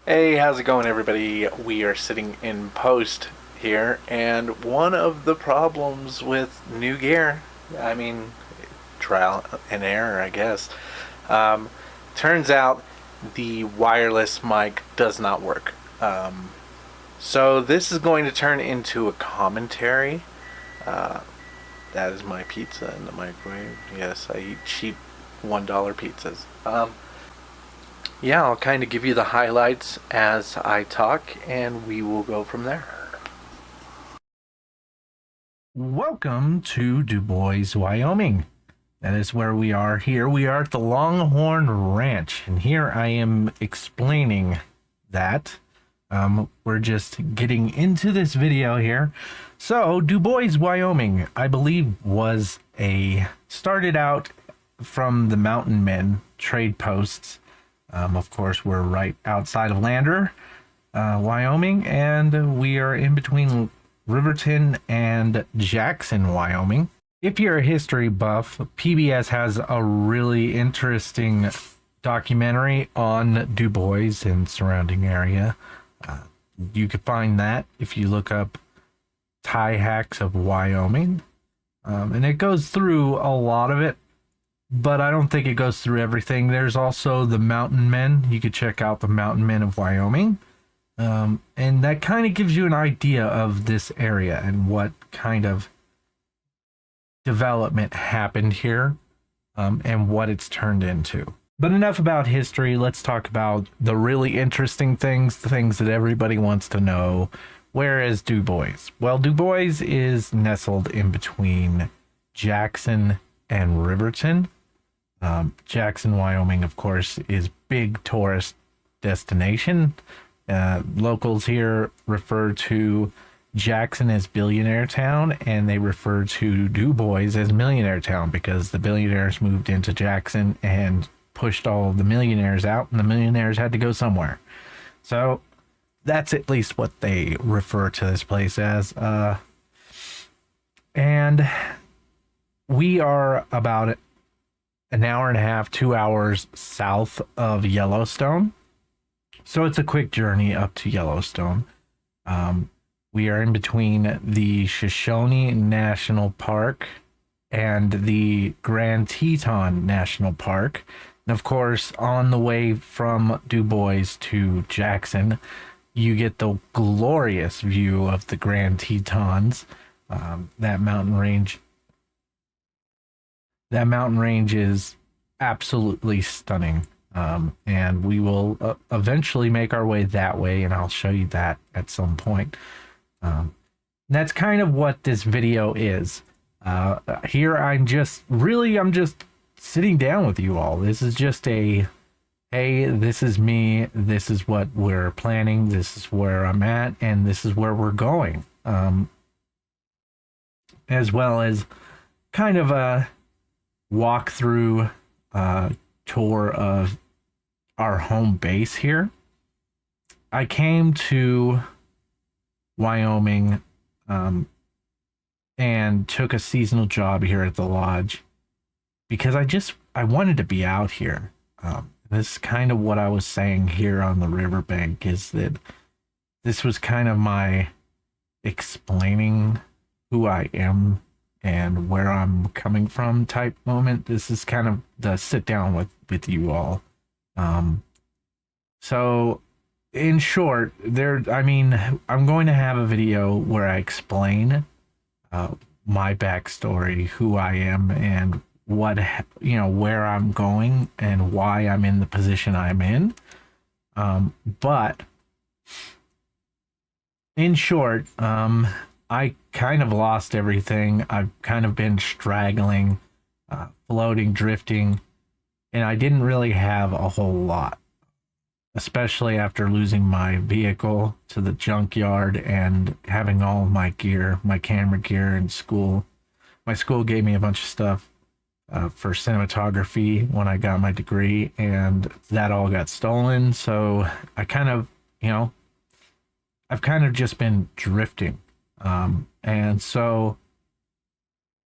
Hey, how's it going, everybody? We are sitting in post here, and one of the problems with new gear, I mean, trial and error, I guess, um, turns out the wireless mic does not work. So this is going to turn into a commentary. Uh, that is my pizza in the microwave. Yes, I eat cheap $1 pizzas. Yeah, I'll kind of give you the highlights as I talk, and we will go from there. Welcome to Dubois, Wyoming. That is where we are here. We are at the Longhorn Ranch, and here I am explaining that. We're just getting into this video here. So, Dubois, Wyoming, I believe started out from the Mountain Men trade posts. Of course, we're right outside of Lander, Wyoming, and we are in between Riverton and Jackson, Wyoming. If you're a history buff, PBS has a really interesting documentary on Dubois and surrounding area. You could find that if you look up Tie Hacks of Wyoming. And it goes through a lot of it, but I don't think it goes through everything. There's also the Mountain Men. You could check out the Mountain Men of Wyoming. And that kind of gives you an idea of this area and what kind of development happened here, and what it's turned into. But enough about history. Let's talk about the really interesting things, the things that everybody wants to know. Where is Dubois? Well, Dubois is nestled in between Jackson and Riverton. Jackson, Wyoming, of course, is big tourist destination. Locals here refer to Jackson as Billionaire Town, and they refer to Dubois as Millionaire Town because the billionaires moved into Jackson and pushed all the millionaires out, and the millionaires had to go somewhere. So that's at least what they refer to this place as. And we are about an hour and a half, 2 hours south of Yellowstone. So it's a quick journey up to Yellowstone. We are in between the Shoshone National Park and the Grand Teton National Park. And of course, on the way from Dubois to Jackson, you get the glorious view of the Grand Tetons. That mountain range is absolutely stunning. And we will eventually make our way that way, and I'll show you that at some point. That's kind of what this video is. Here I'm just sitting down with you all. This is just hey, this is me, this is what we're planning, this is where I'm at, and this is where we're going. As well as kind of a walkthrough tour of our home base here. I came to Wyoming and took a seasonal job here at the lodge because I wanted to be out here. This is kind of what I was saying here on the riverbank, is that this was kind of my explaining who I am and where I'm coming from type moment. This is kind of the sit down with you all. So in short, I'm going to have a video where I explain my backstory, who I am, and where I'm going and why I'm in the position I'm in. But in short, I kind of lost everything. I've kind of been straggling, floating, drifting, and I didn't really have a whole lot, especially after losing my vehicle to the junkyard and having all of my gear, my camera gear in school. My school gave me a bunch of stuff for cinematography when I got my degree, and that all got stolen. So I kind of, I've kind of just been drifting. And so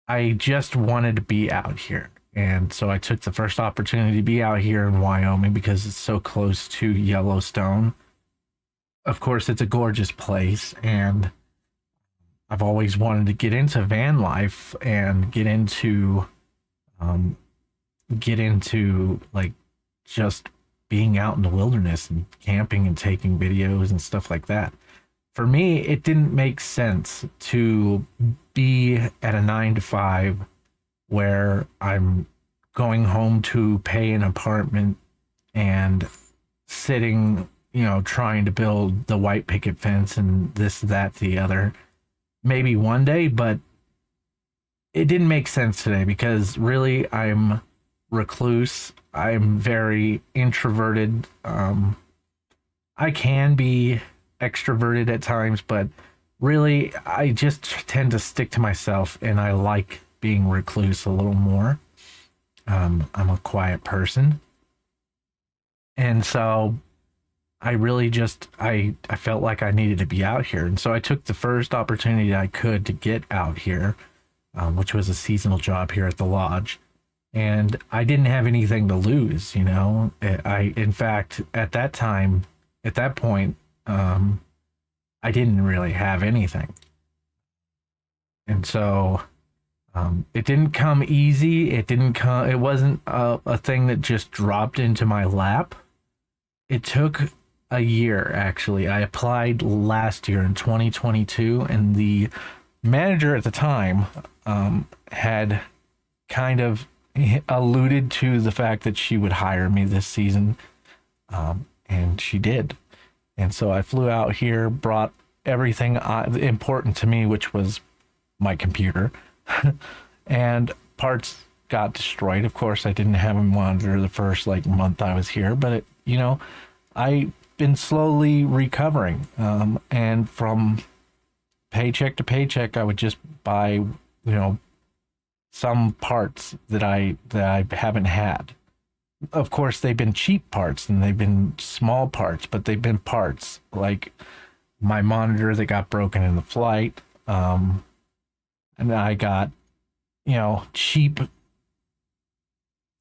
I just wanted to be out here. And so I took the first opportunity to be out here in Wyoming because it's so close to Yellowstone. of course, it's a gorgeous place, and I've always wanted to get into van life and um, get into like just being out in the wilderness and camping and taking videos and stuff like that. For me, it didn't make sense to be at a 9 to 5 where I'm going home to pay an apartment and sitting, trying to build the white picket fence and this, that, the other. Maybe one day, but it didn't make sense today because really I'm recluse. I'm very introverted. I can be extroverted at times, but really I just tend to stick to myself and I like being recluse a little more. I'm a quiet person. And so I really just I felt like I needed to be out here. And so I took the first opportunity I could to get out here, which was a seasonal job here at the lodge. And I didn't have anything to lose, in fact, at that time, at that point, I didn't really have anything. And so it didn't come easy. It wasn't a thing that just dropped into my lap. It took a year, actually. I applied last year in 2022, and the manager at the time had kind of alluded to the fact that she would hire me this season, and she did. And so I flew out here, brought everything important to me, which was my computer, and parts got destroyed. Of course, I didn't have a monitor the first month I was here, but I've been slowly recovering. And from paycheck to paycheck, I would just buy, some parts that I haven't had. Of course, they've been cheap parts and they've been small parts, but they've been parts like my monitor that got broken in the flight. And I got, cheap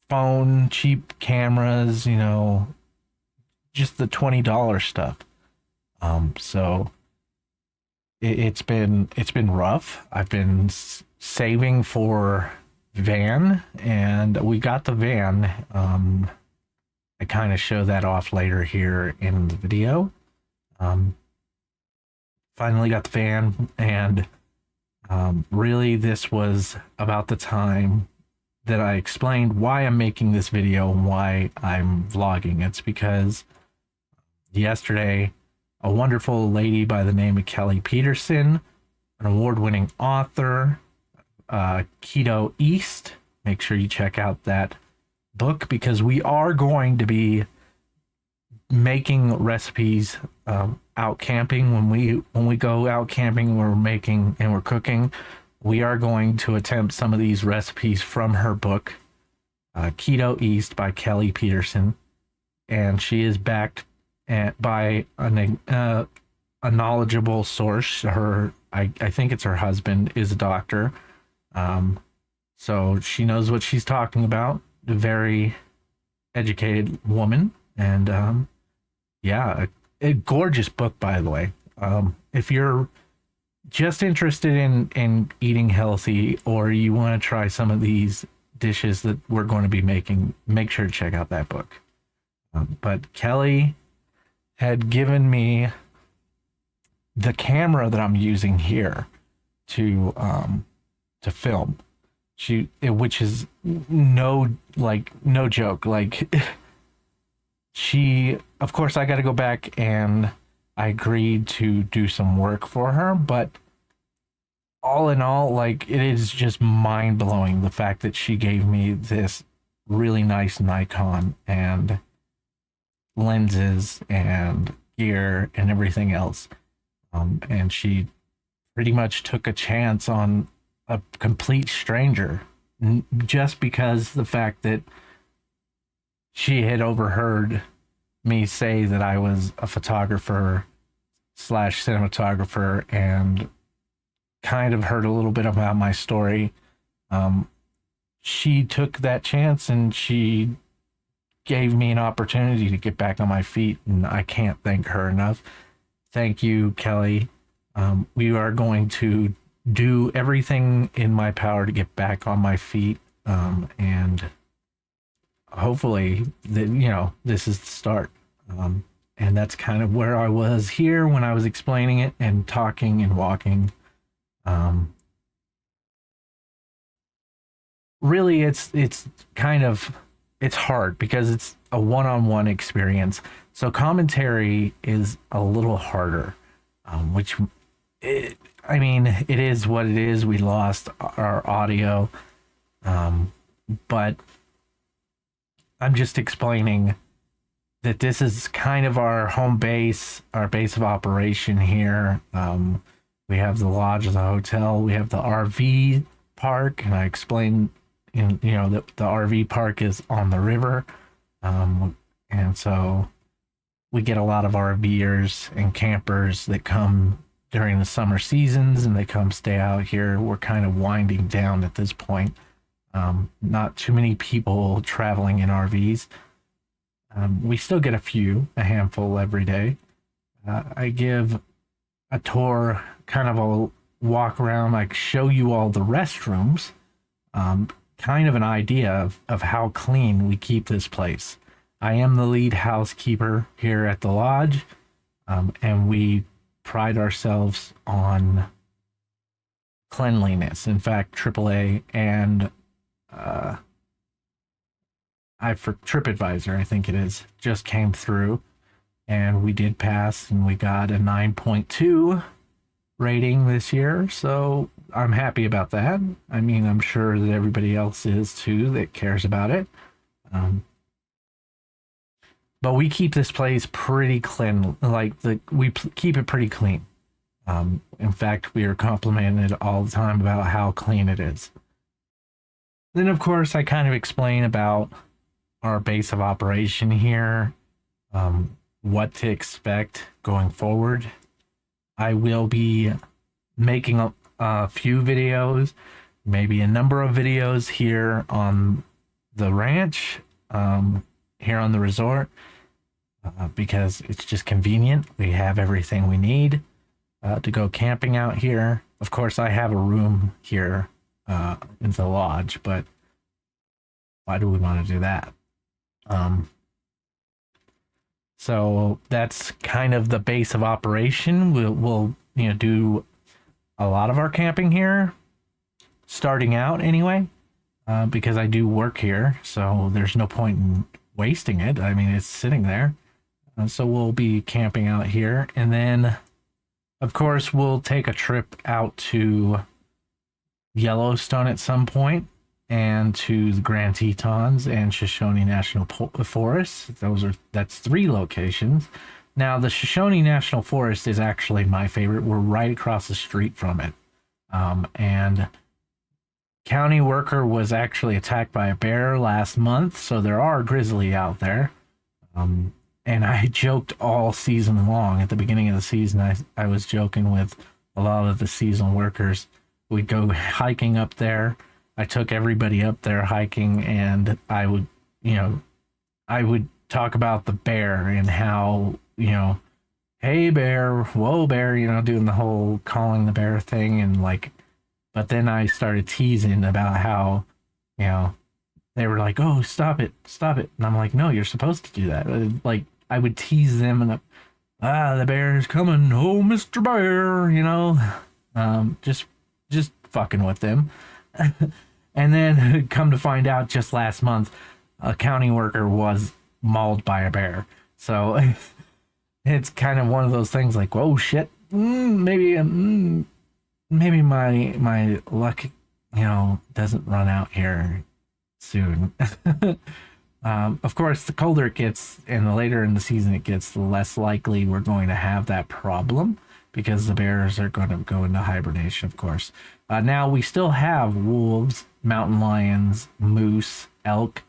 phone, cheap cameras, just the $20 stuff. So it's been rough. I've been saving for van, and we got the van. I kind of show that off later here in the video. Finally got the van, and really this was about the time that I explained why I'm making this video and why I'm vlogging. It's because yesterday a wonderful lady by the name of Kelly Peterson, an award-winning author, KETO EAST. Make sure you check out that book because we are going to be making recipes out camping. When we go out camping, we're making and we're cooking. We are going to attempt some of these recipes from her book, KETO EAST by Kelly Peterson, and she is backed by a knowledgeable source. I think it's her husband is a doctor. So she knows what she's talking about. A very educated woman, and a gorgeous book, by the way. If you're just interested in eating healthy, or you want to try some of these dishes that we're going to be making, make sure to check out that book. But Kelly had given me the camera that I'm using here to film. Which is no joke. Of course, I got to go back, and I agreed to do some work for her, but all in all, it is just mind blowing the fact that she gave me this really nice Nikon and lenses and gear and everything else. And she pretty much took a chance on a complete stranger just because the fact that she had overheard me say that I was a photographer / cinematographer and kind of heard a little bit about my story. She took that chance and she gave me an opportunity to get back on my feet, and I can't thank her enough. Thank you, Kelly. We are going to do everything in my power to get back on my feet, and hopefully, this is the start. And that's kind of where I was here when I was explaining it and talking and walking. Really, it's kind of it's hard because it's a one-on-one experience. So commentary is a little harder, which I mean, it is what it is. We lost our audio, but I'm just explaining that this is kind of our home base, our base of operation here. We have the lodge, the hotel, we have the RV park, and I explained, that the RV park is on the river, and so we get a lot of RVers and campers that come during the summer seasons, and they come stay out here. We're kind of winding down at this point. Not too many people traveling in RVs. We still get a handful every day. I give a tour, kind of a walk around, like show you all the restrooms, kind of an idea of how clean we keep this place. I am the lead housekeeper here at the lodge, and we pride ourselves on cleanliness. In fact, AAA and for TripAdvisor, I think it is, just came through, and we did pass, and we got a 9.2 rating this year, so I'm happy about that. I mean, I'm sure that everybody else is too that cares about it. But we keep this place pretty clean. Keep it pretty clean. In fact, we are complimented all the time about how clean it is. Then, of course, I kind of explain about our base of operation here, what to expect going forward. I will be making a few videos, maybe a number of videos here on the ranch, here on the resort, because it's just convenient. We have everything we need to go camping out here. Of course, I have a room here in the lodge, but why do we want to do that? So that's kind of the base of operation. We'll do a lot of our camping here, starting out anyway, because I do work here, so there's no point in wasting it. I mean, it's sitting there. So we'll be camping out here, and then, of course, we'll take a trip out to Yellowstone at some point, and to the Grand Tetons and Shoshone National Forest. That's 3 locations. Now, the Shoshone National Forest is actually my favorite. We're right across the street from it. And county worker was actually attacked by a bear last month, so there are grizzly out there. And I joked all season long. At the beginning of the season, I was joking with a lot of the seasonal workers. We'd go hiking up there. I took everybody up there hiking, and I would talk about the bear and how, hey bear, whoa bear, doing the whole calling the bear thing, and but then I started teasing about how, they were like, oh, stop it. And I'm like, no, you're supposed to do that. I would tease them, and the bear's coming. Oh, Mr. Bear, just fucking with them. And then come to find out, just last month, a county worker was mauled by a bear. So it's kind of one of those things like, whoa, shit, maybe my luck, doesn't run out here soon. Of course, the colder it gets and the later in the season it gets, the less likely we're going to have that problem, because the bears are going to go into hibernation, of course. Now, we still have wolves, mountain lions, moose, elk,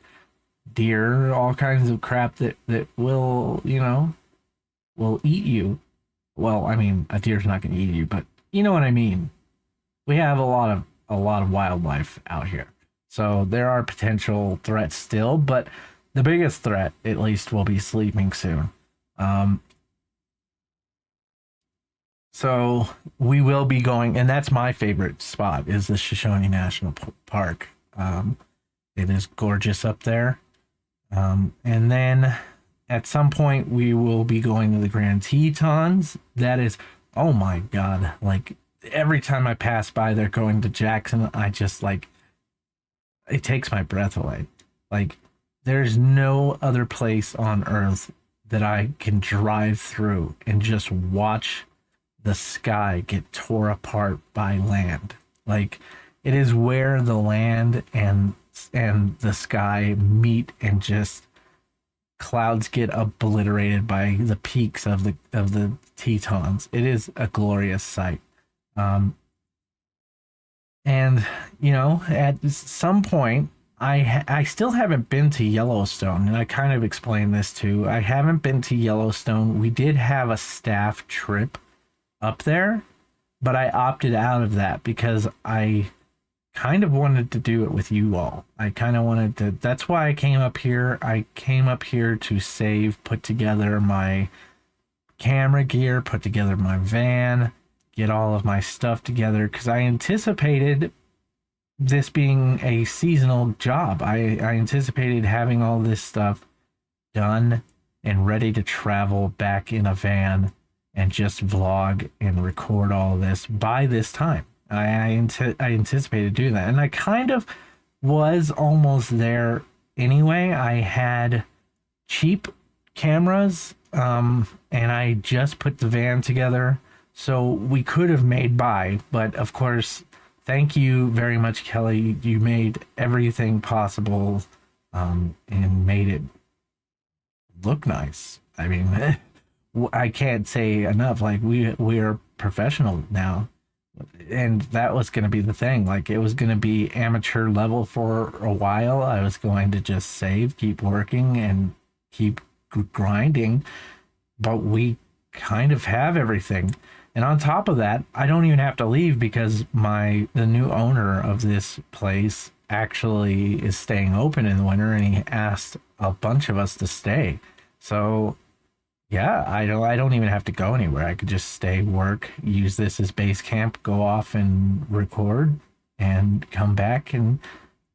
deer, all kinds of crap that will, will eat you. Well, I mean, a deer's not going to eat you, but you know what I mean. We have a lot of wildlife out here. So there are potential threats still, but the biggest threat, at least, will be sleeping soon. So we will be going, and that's my favorite spot is the Shoshone National Park. It is gorgeous up there. And then at some point we will be going to the Grand Tetons. That is, oh my God. Like every time I pass by there going to Jackson, I just like, it takes my breath away. Like there's no other place on earth that I can drive through and just watch the sky get tore apart by land. Like it is where the land and the sky meet, and just clouds get obliterated by the peaks of the Tetons. It is a glorious sight. Um, and you know, at some point, I still haven't been to Yellowstone, and I kind of explained this too. I haven't been to Yellowstone. We did have a staff trip up there, but I opted out of that because I kind of wanted to do it with you all. I kind of wanted to, that's why I came up here. I came up here to save, put together my camera gear, put together my van, get all of my stuff together, because I anticipated this being a seasonal job. I anticipated having all this stuff done and ready to travel back in a van and just vlog and record all of this by this time. I anticipated doing that, and I kind of was almost there anyway. I had cheap cameras, and I just put the van together, so we could have made by. But of course, thank you very much, Kelly. You made everything possible, and made it look nice. I mean, I can't say enough. Like we are professional now. And that was going to be the thing. Like it was going to be amateur level for a while. I was going to just save, keep working, and keep grinding. But we kind of have everything. And on top of that, I don't even have to leave because the new owner of this place actually is staying open in the winter, and he asked a bunch of us to stay. So yeah, I don't even have to go anywhere. I could just stay, work, use this as base camp, go off and record, and come back and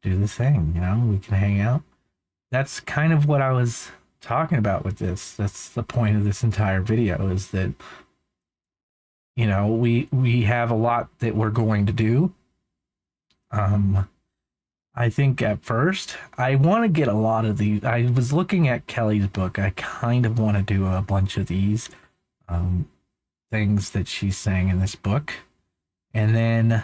do the thing. You know, we can hang out. That's kind of what I was talking about with this. That's the point of this entire video, is that, you know, we have a lot that we're going to do. I think at first I want to get a lot of these. I was looking at Kelly's book. I kind of want to do a bunch of these things that she's saying in this book. And then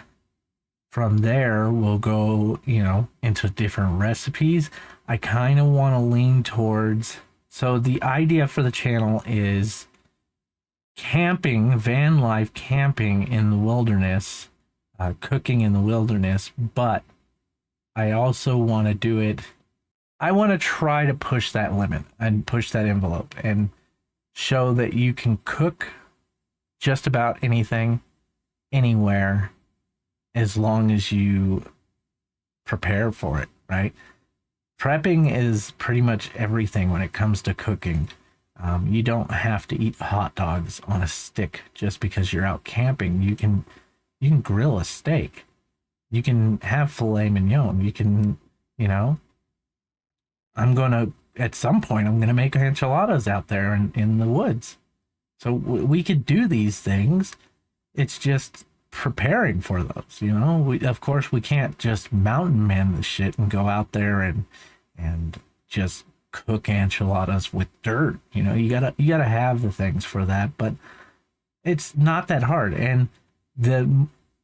from there, we'll go, you know, into different recipes. I kind of want to lean towards. So the idea for the channel is camping, van life camping in the wilderness, cooking in the wilderness, but I also want to do it. I want to try to push that limit and push that envelope and show that you can cook just about anything, anywhere, as long as you prepare for it, right? Prepping is pretty much everything when it comes to cooking. You don't have to eat hot dogs on a stick just because you're out camping. You can grill a steak. You can have filet mignon. You can, you know, at some point, I'm going to make enchiladas out there in the woods. So we could do these things. It's just preparing for those, you know. Of course, we can't just mountain man the shit and go out there and just cook enchiladas with dirt. You know, you gotta have the things for that, but it's not that hard. And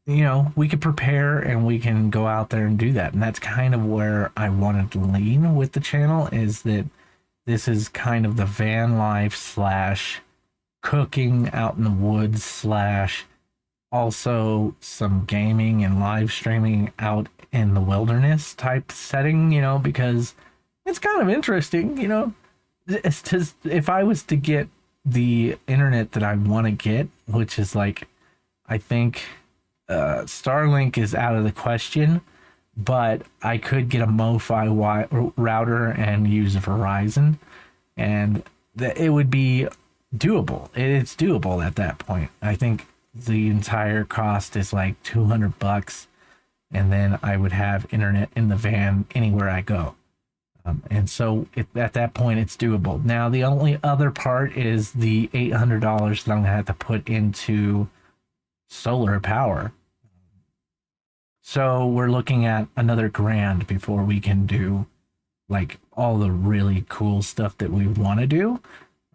you know, we could prepare and we can go out there and do that. And that's kind of where I wanted to lean with the channel, is that this is kind of the van life slash cooking out in the woods slash also some gaming and live streaming out in the wilderness type setting, you know, because it's kind of interesting, you know. It's just, if I was to get the internet that I want to get, which is like, I think Starlink is out of the question, but I could get a MoFi router and use Verizon, and it would be doable. It's doable at that point. I think the entire cost is like $200, and then I would have internet in the van anywhere I go. And so at that point, it's doable. Now, the only other part is the $800 that I'm going to have to put into solar power. So we're looking at another grand before we can do like all the really cool stuff that we want to do.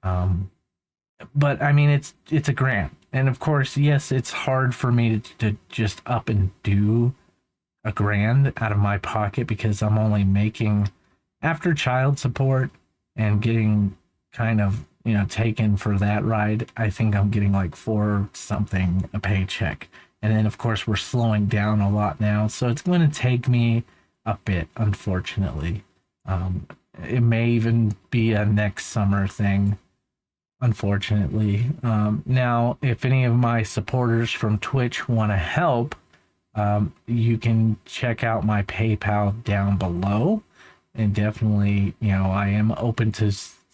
But I mean, it's a grant. And of course, yes, it's hard for me to just up and do a grand out of my pocket because I'm only making, after child support and getting kind of, taken for that ride, I think I'm getting like $4 something a paycheck. And then of course we're slowing down a lot now. So it's going to take me a bit, unfortunately. It may even be a next summer thing, unfortunately. Now, if any of my supporters from Twitch want to help, you can check out my PayPal down below. And definitely, I am open to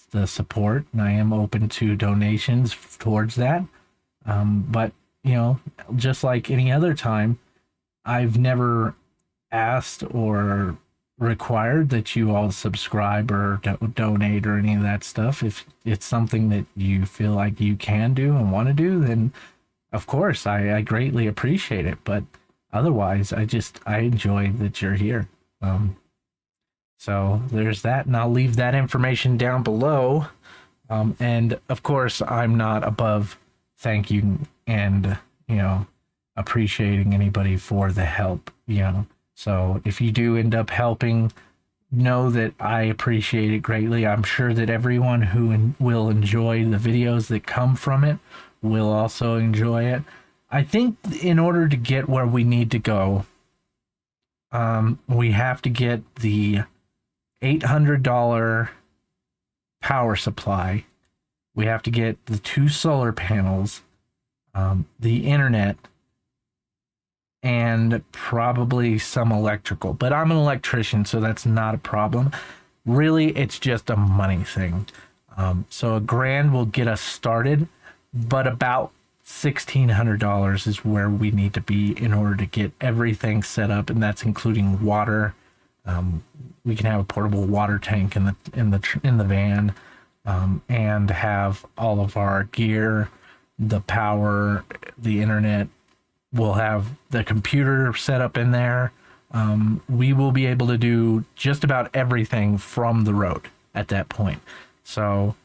the support and I am open to donations towards that. But, just like any other time, I've never asked or required that you all subscribe or donate or any of that stuff. If it's something that you feel like you can do and want to do, then of course I greatly appreciate it. But otherwise, I enjoy that you're here. So there's that, and I'll leave that information down below. And of course, I'm not above thanking and, appreciating anybody for the help, So if you do end up helping, know that I appreciate it greatly. I'm sure that everyone who will enjoy the videos that come from it will also enjoy it. I think in order to get where we need to go, we have to get the $800 power supply. We have to get the 2 solar panels, the internet, and probably some electrical. But I'm an electrician, so that's not a problem. Really, it's just a money thing. So a grand will get us started, but about $1,600 is where we need to be in order to get everything set up, and that's including water. We can have a portable water tank in the van, and have all of our gear, the power, the internet. We'll have the computer set up in there. We will be able to do just about everything from the road at that point. So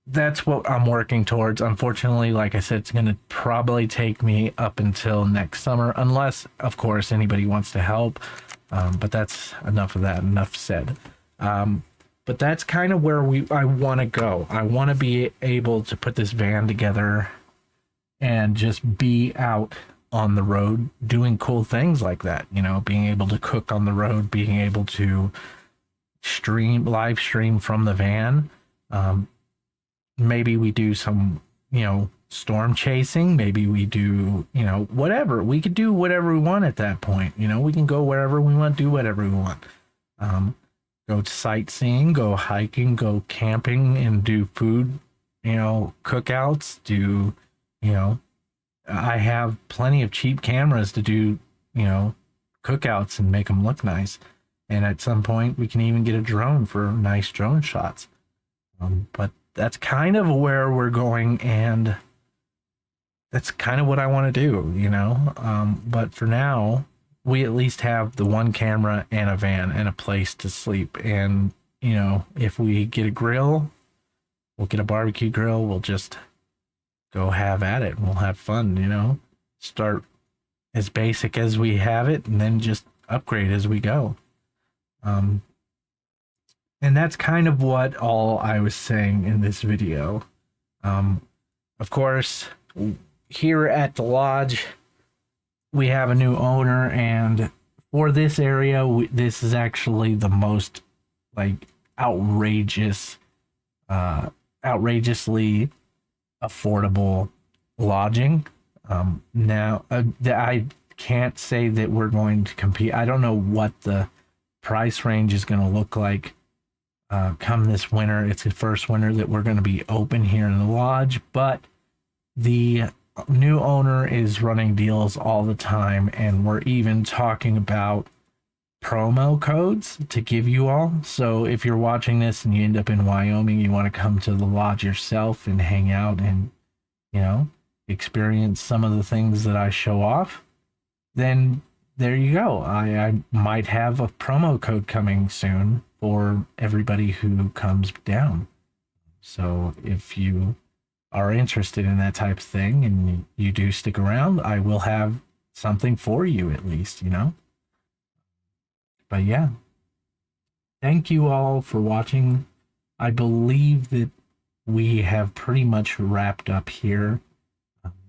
that's what I'm working towards. Unfortunately, like I said, it's going to probably take me up until next summer, unless, of course, anybody wants to help. But that's enough of that. Enough said. But that's kind of where I want to go. I want to be able to put this van together and just be out on the road doing cool things like that. Being able to cook on the road, being able to live stream from the van. Maybe we do some, storm chasing. Maybe we do, whatever. We could do whatever we want at that point. We can go wherever we want, do whatever we want. Go sightseeing, go hiking, go camping, and do food, cookouts, I have plenty of cheap cameras to do, cookouts and make them look nice. And at some point, we can even get a drone for nice drone shots. But that's kind of where we're going, and that's kind of what I want to do, But for now, we at least have the 1 camera and a van and a place to sleep. And, if we get a grill, we'll get a barbecue grill. We'll just go have at it. We'll have fun, Start as basic as we have it and then just upgrade as we go. And that's kind of what all I was saying in this video. Of course, here at the lodge, we have a new owner, and for this area, this is actually the most outrageously affordable lodging. Now, I can't say that we're going to compete. I don't know what the price range is going to look like come this winter. It's the first winter that we're going to be open here in the lodge, but the new owner is running deals all the time, and we're even talking about promo codes to give you all. So if you're watching this and you end up in Wyoming, you want to come to the lodge yourself and hang out and, you know, experience some of the things that I show off, then there you go. I might have a promo code coming soon for everybody who comes down. So if you are interested in that type of thing and you do stick around, I will have something for you at least, you know? But yeah, thank you all for watching. I believe that we have pretty much wrapped up here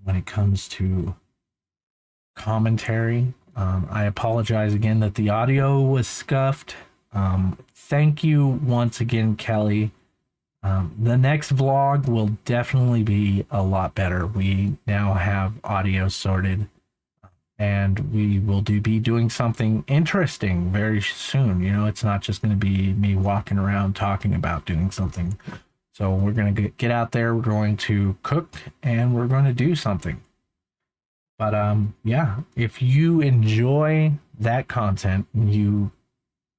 when it comes to commentary. I apologize again that the audio was scuffed. Thank you once again, Kelly. The next vlog will definitely be a lot better. We now have audio sorted, and we will be doing something interesting very soon. You know, it's not just going to be me walking around talking about doing something. So we're going to get out there, we're going to cook, and we're going to do something. But yeah, if you enjoy that content and you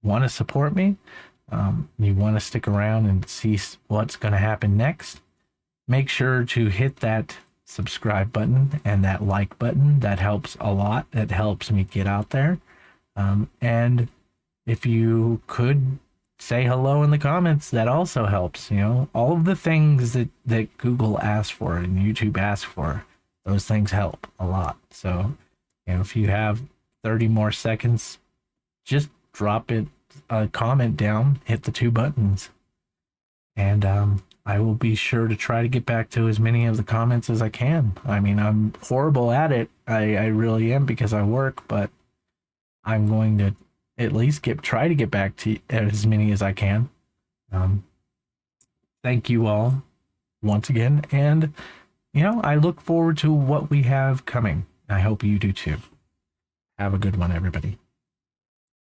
want to support me, you want to stick around and see what's going to happen next, make sure to hit that subscribe button and that like button. That helps a lot. That helps me get out there. And if you could say hello in the comments, that also helps. You know, all of the things that Google asks for and YouTube asks for, those things help a lot. So, you know, if you have 30 more seconds, just drop it a comment down, hit the 2 buttons, and I will be sure to try to get back to as many of the comments as I can. I mean, I'm horrible at it. I really am, because I work, but I'm going to at least try to get back to as many as I can. Thank you all once again, and you know, I look forward to what we have coming. I hope you do too. Have a good one, everybody.